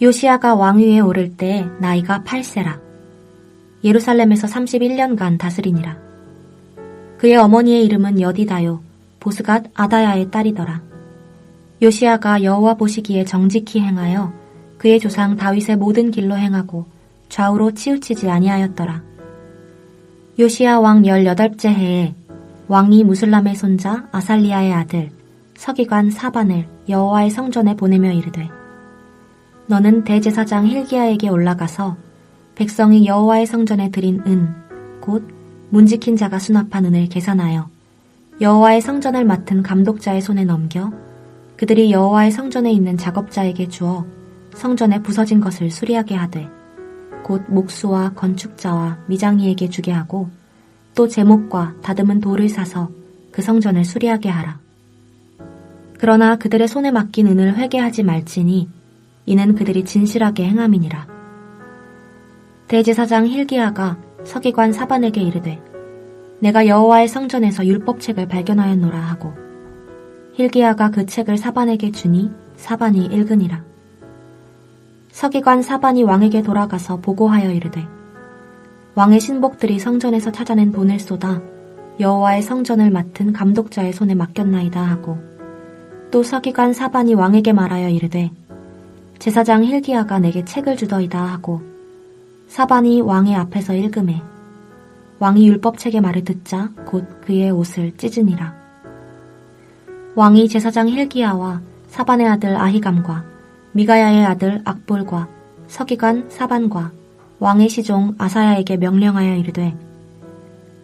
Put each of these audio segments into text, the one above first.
요시야가 왕위에 오를 때 나이가 8세라. 예루살렘에서 31년간 다스리니라. 그의 어머니의 이름은 여디다요 보스갓 아다야의 딸이더라. 요시야가 여호와 보시기에 정직히 행하여 그의 조상 다윗의 모든 길로 행하고 좌우로 치우치지 아니하였더라. 요시야 왕 18째 해에 왕이 무술람의 손자 아살리야의 아들 서기관 사반을 여호와의 성전에 보내며 이르되, 너는 대제사장 hil기야에게 올라가서 백성이 여호와의 성전에 드린 은, 곧 문지킨 자가 수납한 은을 계산하여 여호와의 성전을 맡은 감독자의 손에 넘겨 그들이 여호와의 성전에 있는 작업자에게 주어 성전에 부서진 것을 수리하게 하되, 곧 목수와 건축자와 미장이에게 주게 하고 또 제목과 다듬은 돌을 사서 그 성전을 수리하게 하라. 그러나 그들의 손에 맡긴 은을 회개하지 말지니 이는 그들이 진실하게 행함이니라. 대제사장 hil기야가 서기관 사반에게 이르되, 내가 여호와의 성전에서 율법책을 발견하였노라 하고 hil기야가 그 책을 사반에게 주니 사반이 읽으니라. 서기관 사반이 왕에게 돌아가서 보고하여 이르되, 왕의 신복들이 성전에서 찾아낸 돈을 쏟아 여호와의 성전을 맡은 감독자의 손에 맡겼나이다 하고, 또 서기관 사반이 왕에게 말하여 이르되, 제사장 hil기야가 내게 책을 주더이다 하고 사반이 왕의 앞에서 읽음에 왕이 율법책의 말을 듣자 곧 그의 옷을 찢으니라. 왕이 제사장 hil기야와 사반의 아들 아히감과 미가야의 아들 악볼과 서기관 사반과 왕의 시종 아사야에게 명령하여 이르되,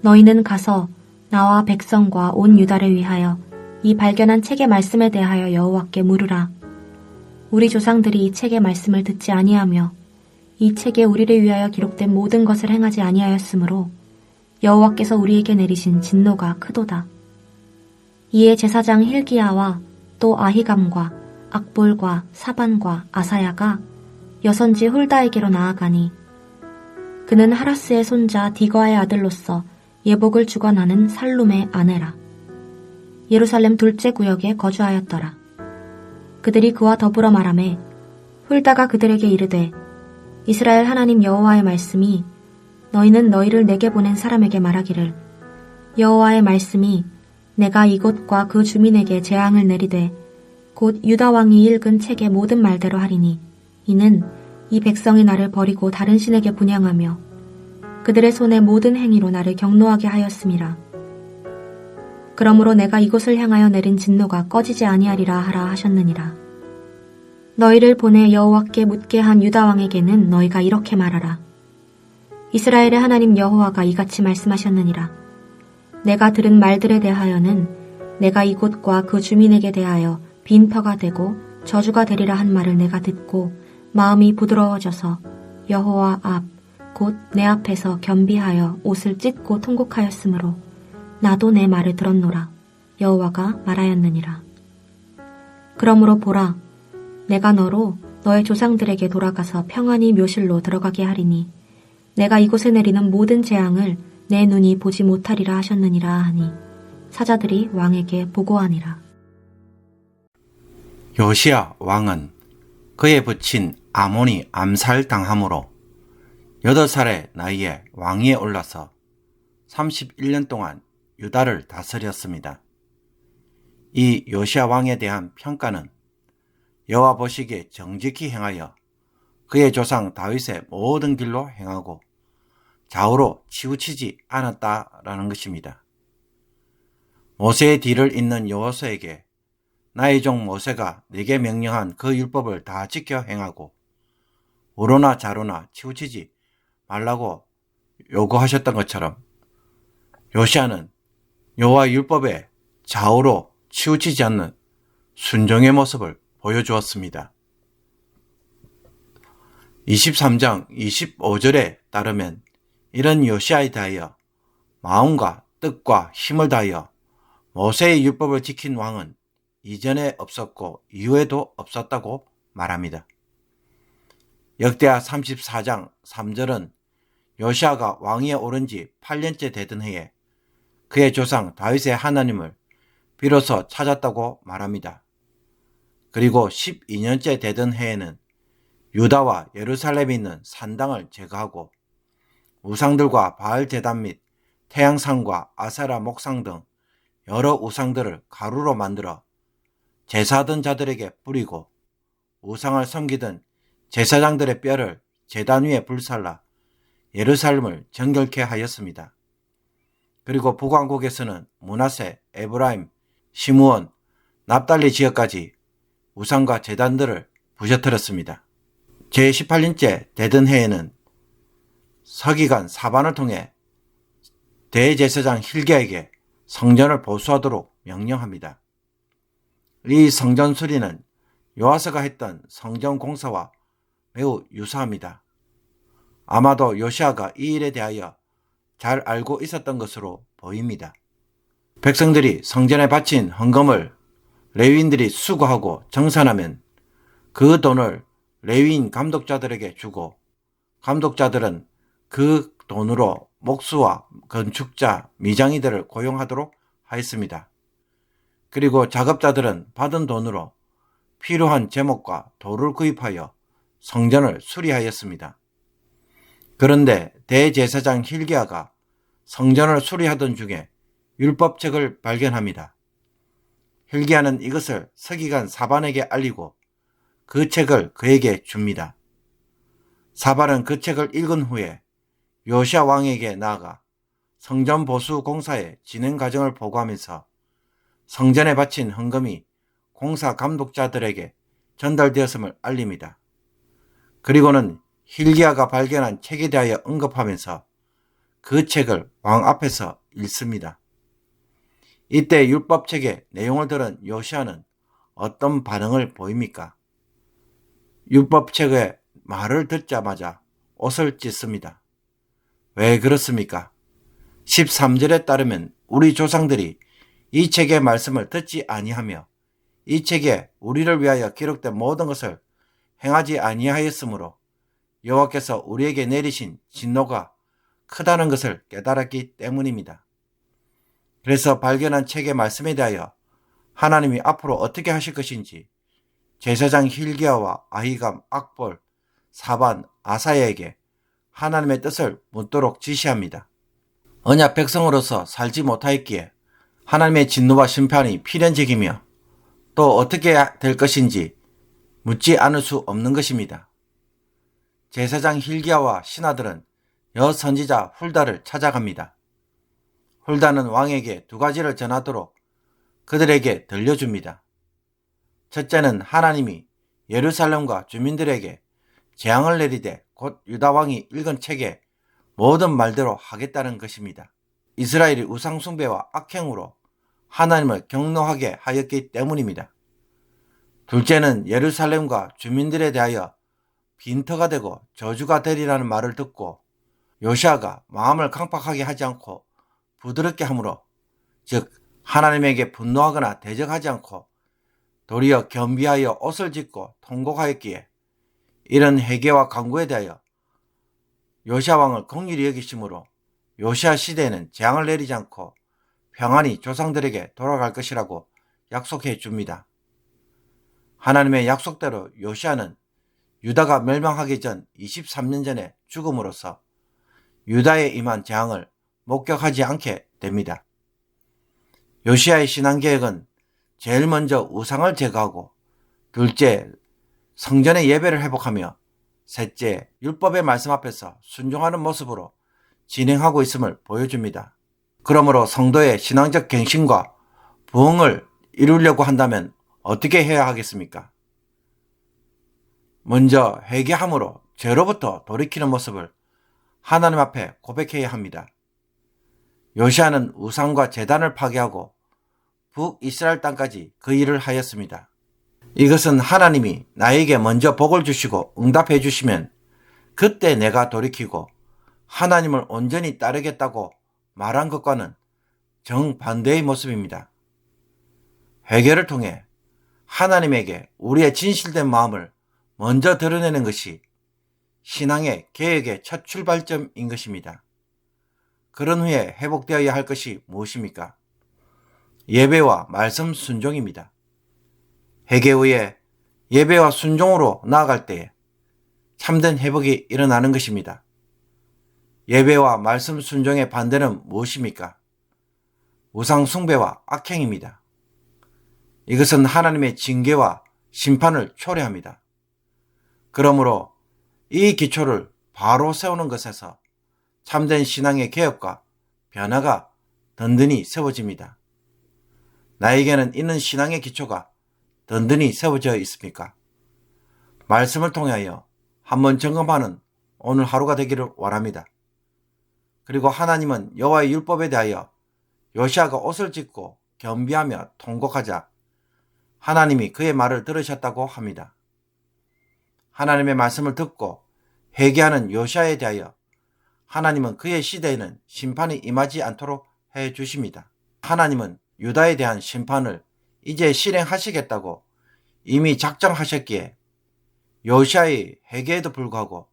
너희는 가서 나와 백성과 온 유다를 위하여 이 발견한 책의 말씀에 대하여 여호와께 물으라. 우리 조상들이 이 책의 말씀을 듣지 아니하며 이 책에 우리를 위하여 기록된 모든 것을 행하지 아니하였으므로 여호와께서 우리에게 내리신 진노가 크도다. 이에 제사장 hil기야와 또 아히감과 악볼과 사반과 아사야가 여선지 훌다에게로 나아가니, 그는 하라스의 손자 디거아의 아들로서 예복을 주관하는 살룸의 아내라. 예루살렘 둘째 구역에 거주하였더라. 그들이 그와 더불어 말하매 훌다가 그들에게 이르되, 이스라엘 하나님 여호와의 말씀이 너희는 너희를 내게 보낸 사람에게 말하기를, 여호와의 말씀이 내가 이곳과 그 주민에게 재앙을 내리되 곧 유다 왕이 읽은 책의 모든 말대로 하리니, 이는 이 백성이 나를 버리고 다른 신에게 분향하며 그들의 손의 모든 행위로 나를 경노하게 하였음이라. 그러므로 내가 이곳을 향하여 내린 진노가 꺼지지 아니하리라 하라 하셨느니라. 너희를 보내 여호와께 묻게 한 유다 왕에게는 너희가 이렇게 말하라. 이스라엘의 하나님 여호와가 이같이 말씀하셨느니라. 내가 들은 말들에 대하여는 내가 이곳과 그 주민에게 대하여 빈터가 되고 저주가 되리라 한 말을 내가 듣고 마음이 부드러워져서 여호와 앞 곧 내 앞에서 겸비하여 옷을 찢고 통곡하였으므로 나도 내 말을 들었노라. 여호와가 말하였느니라. 그러므로 보라, 내가 너로 너의 조상들에게 돌아가서 평안히 묘실로 들어가게 하리니 내가 이곳에 내리는 모든 재앙을 내 눈이 보지 못하리라 하셨느니라 하니 사자들이 왕에게 보고하니라. 요시야 왕은 그의 부친 아몬이 암살당함으로 8살의 나이에 왕위에 올라서 31년 동안 유다를 다스렸습니다. 이 요시야 왕에 대한 평가는 여호와 보시기에 정직히 행하여 그의 조상 다윗의 모든 길로 행하고 좌우로 치우치지 않았다라는 것입니다. 모세의 뒤를 잇는 여호수아에게 나의 종 모세가 네게 명령한 그 율법을 다 지켜 행하고 우로나 좌로나 치우치지 말라고 요구하셨던 것처럼 요시야는 여호와 율법에 좌우로 치우치지 않는 순종의 모습을 보여주었습니다. 23장 25절에 따르면 이런 요시야에 대하여 마음과 뜻과 힘을 다하여 모세의 율법을 지킨 왕은 이전에 없었고 이후에도 없었다고 말합니다. 역대하 34장 3절은 요시야가 왕위에 오른 지 8년째 되던 해에 그의 조상 다윗의 하나님을 비로소 찾았다고 말합니다. 그리고 12년째 되던 해에는 유다와 예루살렘에 있는 산당을 제거하고 우상들과 바알 제단 및 태양상과 아세라 목상 등 여러 우상들을 가루로 만들어 제사하던 자들에게 뿌리고 우상을 섬기던 제사장들의 뼈를 제단 위에 불살라 예루살렘을 정결케 하였습니다. 그리고 북왕국에서는 므낫세, 에브라임, 시므온, 납달리 지역까지 우상과 제단들을 부셔뜨렸습니다. 제18년째 되던 해에는 서기관 사반을 통해 대제사장 힐기야에게 성전을 보수하도록 명령합니다. 이 성전 수리는 요아스가 했던 성전 공사와 매우 유사합니다. 아마도 요시아가 이 일에 대하여 잘 알고 있었던 것으로 보입니다. 백성들이 성전에 바친 헌금을 레위인들이 수거하고 정산하면 그 돈을 레위인 감독자들에게 주고 감독자들은 그 돈으로 목수와 건축자, 미장이들을 고용하도록 하였습니다. 그리고 작업자들은 받은 돈으로 필요한 제목과 돌을 구입하여 성전을 수리하였습니다. 그런데 대제사장 힐기야가 성전을 수리하던 중에 율법책을 발견합니다. 힐기야는 이것을 서기관 사반에게 알리고 그 책을 그에게 줍니다. 사반은 그 책을 읽은 후에 요시야 왕에게 나아가 성전 보수 공사의 진행 과정을 보고하면서 성전에 바친 헌금이 공사 감독자들에게 전달되었음을 알립니다. 그리고는 힐기야가 발견한 책에 대하여 언급하면서 그 책을 왕 앞에서 읽습니다. 이때 율법책의 내용을 들은 요시야는 어떤 반응을 보입니까? 율법책의 말을 듣자마자 옷을 찢습니다. 왜 그렇습니까? 13절에 따르면 우리 조상들이 이 책의 말씀을 듣지 아니하며 이 책에 우리를 위하여 기록된 모든 것을 행하지 아니하였으므로 여호와께서 우리에게 내리신 진노가 크다는 것을 깨달았기 때문입니다. 그래서 발견한 책의 말씀에 대하여 하나님이 앞으로 어떻게 하실 것인지 제사장 힐기야와 아히감, 악볼, 사반, 아사야에게 하나님의 뜻을 묻도록 지시합니다. 언약 백성으로서 살지 못하였기에 하나님의 진노와 심판이 필연적이며 또 어떻게 될 것인지 묻지 않을 수 없는 것입니다. 제사장 힐기야와 신하들은 여선지자 훌다를 찾아갑니다. 훌다는 왕에게 두 가지를 전하도록 그들에게 들려줍니다. 첫째는 하나님이 예루살렘과 주민들에게 재앙을 내리되 곧 유다 왕이 읽은 책에 모든 말대로 하겠다는 것입니다. 이스라엘이 우상숭배와 악행으로 하나님을 경노하게 하였기 때문입니다. 둘째는 예루살렘과 주민들에 대하여 빈터가 되고 저주가 되리라는 말을 듣고 요시아가 마음을 강팍하게 하지 않고 부드럽게 하므로, 즉 하나님에게 분노하거나 대적하지 않고 도리어 겸비하여 옷을 짓고 통곡하였기에 이런 회개와 간구에 대하여 요시아 왕을 긍휼히 여기심으로 요시아 시대에는 재앙을 내리지 않고 평안히 조상들에게 돌아갈 것이라고 약속해 줍니다. 하나님의 약속대로 요시아는 유다가 멸망하기 전 23년 전에 죽음으로써 유다에 임한 재앙을 목격하지 않게 됩니다. 요시아의 신앙계획은 제일 먼저 우상을 제거하고, 둘째 성전의 예배를 회복하며, 셋째 율법의 말씀 앞에서 순종하는 모습으로 진행하고 있음을 보여줍니다. 그러므로 성도의 신앙적 갱신과 부흥을 이루려고 한다면 어떻게 해야 하겠습니까? 먼저 회개함으로 죄로부터 돌이키는 모습을 하나님 앞에 고백해야 합니다. 요시아는 우상과 제단을 파괴하고 북이스라엘 땅까지 그 일을 하였습니다. 이것은 하나님이 나에게 먼저 복을 주시고 응답해 주시면 그때 내가 돌이키고 하나님을 온전히 따르겠다고 말한 것과는 정반대의 모습입니다. 회개를 통해 하나님에게 우리의 진실된 마음을 먼저 드러내는 것이 신앙의 개혁의 첫 출발점인 것입니다. 그런 후에 회복되어야 할 것이 무엇입니까? 예배와 말씀 순종입니다. 회개 후에 예배와 순종으로 나아갈 때에 참된 회복이 일어나는 것입니다. 예배와 말씀 순종의 반대는 무엇입니까? 우상 숭배와 악행입니다. 이것은 하나님의 징계와 심판을 초래합니다. 그러므로 이 기초를 바로 세우는 것에서 참된 신앙의 개혁과 변화가 든든히 세워집니다. 나에게는 이는 신앙의 기초가 든든히 세워져 있습니까? 말씀을 통하여 한번 점검하는 오늘 하루가 되기를 원합니다. 그리고 하나님은 여호와의 율법에 대하여 요시아가 옷을 찢고 겸비하며 통곡하자 하나님이 그의 말을 들으셨다고 합니다. 하나님의 말씀을 듣고 회개하는 요시아에 대하여 하나님은 그의 시대에는 심판이 임하지 않도록 해 주십니다. 하나님은 유다에 대한 심판을 이제 실행하시겠다고 이미 작정하셨기에 요시아의 회개에도 불구하고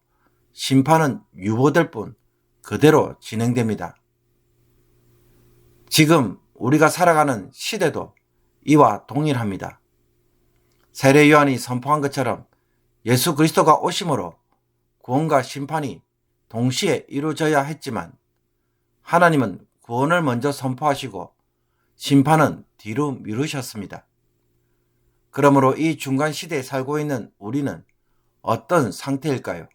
심판은 유보될 뿐 그대로 진행됩니다. 지금 우리가 살아가는 시대도 이와 동일합니다. 세례 요한이 선포한 것처럼 예수 그리스도가 오심으로 구원과 심판이 동시에 이루어져야 했지만 하나님은 구원을 먼저 선포하시고 심판은 뒤로 미루셨습니다. 그러므로 이 중간 시대에 살고 있는 우리는 어떤 상태일까요?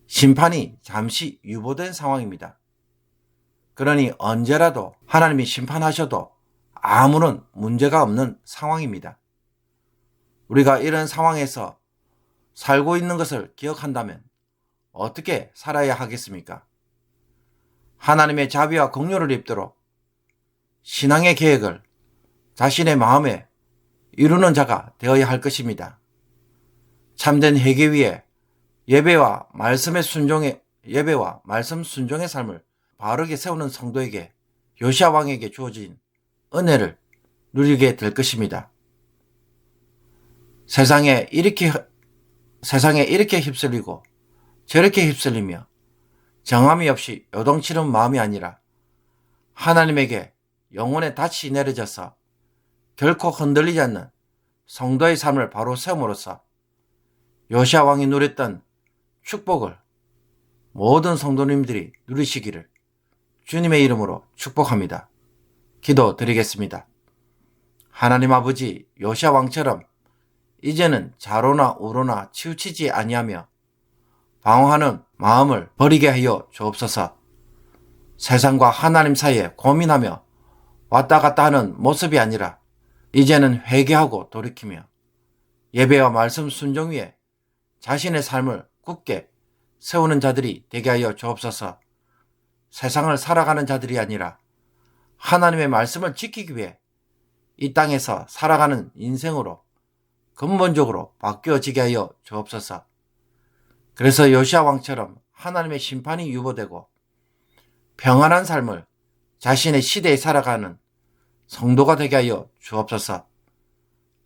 심판이 잠시 유보된 상황입니다. 그러니 언제라도 하나님이 심판하셔도 아무런 문제가 없는 상황입니다. 우리가 이런 상황에서 살고 있는 것을 기억한다면 어떻게 살아야 하겠습니까? 하나님의 자비와 긍휼을 입도록 신앙의 계획을 자신의 마음에 이루는 자가 되어야 할 것입니다. 참된 회개 위에 예배와 말씀 순종의 삶을 바르게 세우는 성도에게 요시아 왕에게 주어진 은혜를 누리게 될 것입니다. 세상에 이렇게 휩쓸리고 저렇게 휩쓸리며 정함이 없이 요동치는 마음이 아니라 하나님에게 영혼의 닻이 내려져서 결코 흔들리지 않는 성도의 삶을 바로 세움으로써 요시아 왕이 누렸던 축복을 모든 성도님들이 누리시기를 주님의 이름으로 축복합니다. 기도드리겠습니다. 하나님 아버지, 요시아 왕처럼 이제는 좌로나 우로나 치우치지 아니하며 방황하는 마음을 버리게 하여 주옵소서. 세상과 하나님 사이에 고민하며 왔다 갔다 하는 모습이 아니라 이제는 회개하고 돌이키며 예배와 말씀 순종 위에 자신의 삶을 굳게 세우는 자들이 되게 하여 주옵소서. 세상을 살아가는 자들이 아니라 하나님의 말씀을 지키기 위해 이 땅에서 살아가는 인생으로 근본적으로 바뀌어지게 하여 주옵소서. 그래서 요시아 왕처럼 하나님의 심판이 유보되고 평안한 삶을 자신의 시대에 살아가는 성도가 되게 하여 주옵소서.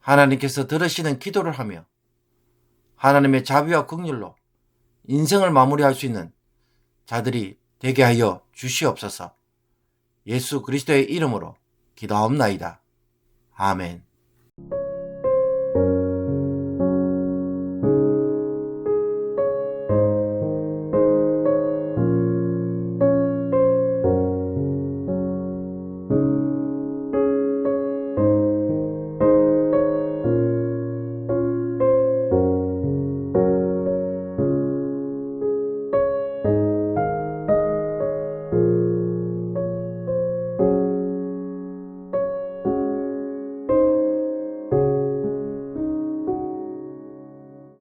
하나님께서 들으시는 기도를 하며 하나님의 자비와 긍휼로 인생을 마무리할 수 있는 자들이 되게 하여 주시옵소서. 예수 그리스도의 이름으로 기도하옵나이다. 아멘.